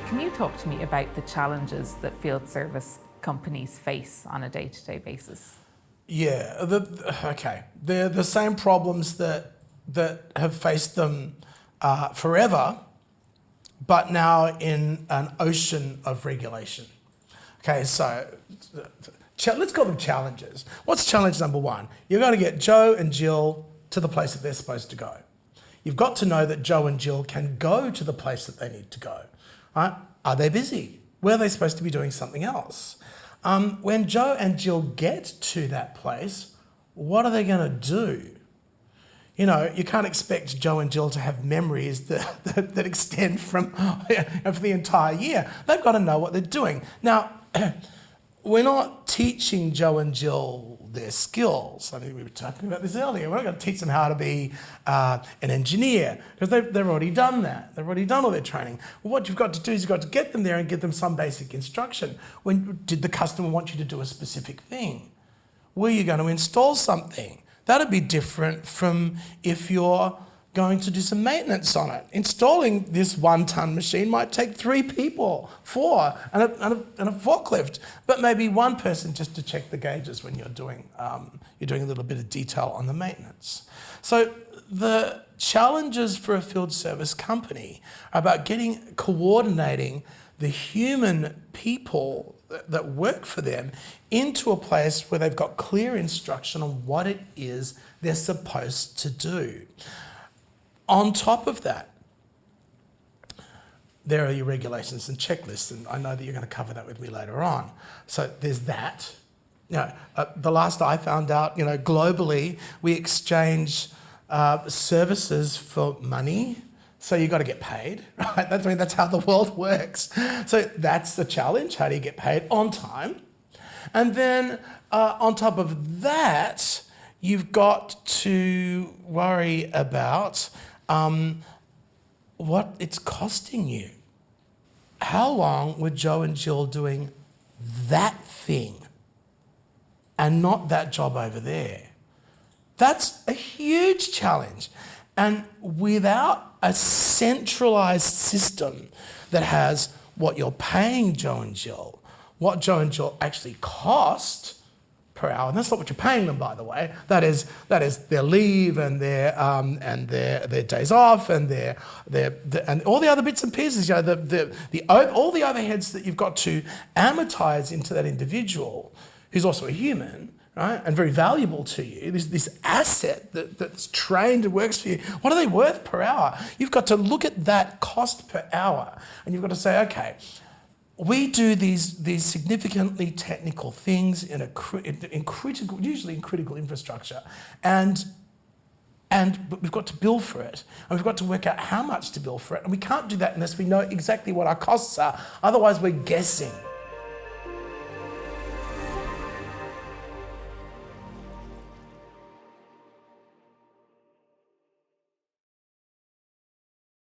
Can you talk to me about the challenges that field service companies face on a day-to-day basis? Yeah, okay. They're the same problems that have faced them forever, but now in an ocean of regulation. Okay, so let's call them challenges. What's challenge number one? You've got to get Joe and Jill to the place that they're supposed to go. You've got to know that Joe and Jill can go to the place that they need to go. Right? Are they busy? Where are they supposed to be doing something else? When Joe and Jill get to that place, what are they going to do? You know, you can't expect Joe and Jill to have memories that extend from for the entire year. They've got to know what they're doing. Now, we're not teaching Joe and Jill their skills. I think we were talking about this earlier. We're not going to teach them how to be an engineer because they've already done that. They've already done all their training. Well, what you've got to do is you've got to get them there and give them some basic instruction. When did the customer want you to do a specific thing? Were you going to install something? That'd be different from if you're going to do some maintenance on it. Installing this 1-ton machine might take 3 people, 4, and a forklift, but maybe one person just to check the gauges when you're doing a little bit of detail on the maintenance. So the challenges for a field service company are about coordinating the human people that work for them into a place where they've got clear instruction on what it is they're supposed to do. On top of that, there are your regulations and checklists, and I know that you're going to cover that with me later on. So there's that. You know, the last I found out, globally, we exchange services for money. So you've got to get paid, right? That's how the world works. So that's the challenge. How do you get paid on time? And then on top of that, you've got to worry about what it's costing you. How long were Joe and Jill doing that thing and not that job over there? That's a huge challenge. And without a centralized system that has what you're paying Joe and Jill, what Joe and Jill actually cost per hour, and that's not what you're paying them, by the way. That is their leave and their days off and their and all the other bits and pieces. All the overheads that you've got to amortize into that individual, who's also a human, right, and very valuable to you. This asset that's trained and works for you. What are they worth per hour? You've got to look at that cost per hour, and you've got to say, okay, we do these significantly technical things in critical, usually in critical infrastructure, but we've got to bill for it, and we've got to work out how much to bill for it, and we can't do that unless we know exactly what our costs are. Otherwise, we're guessing.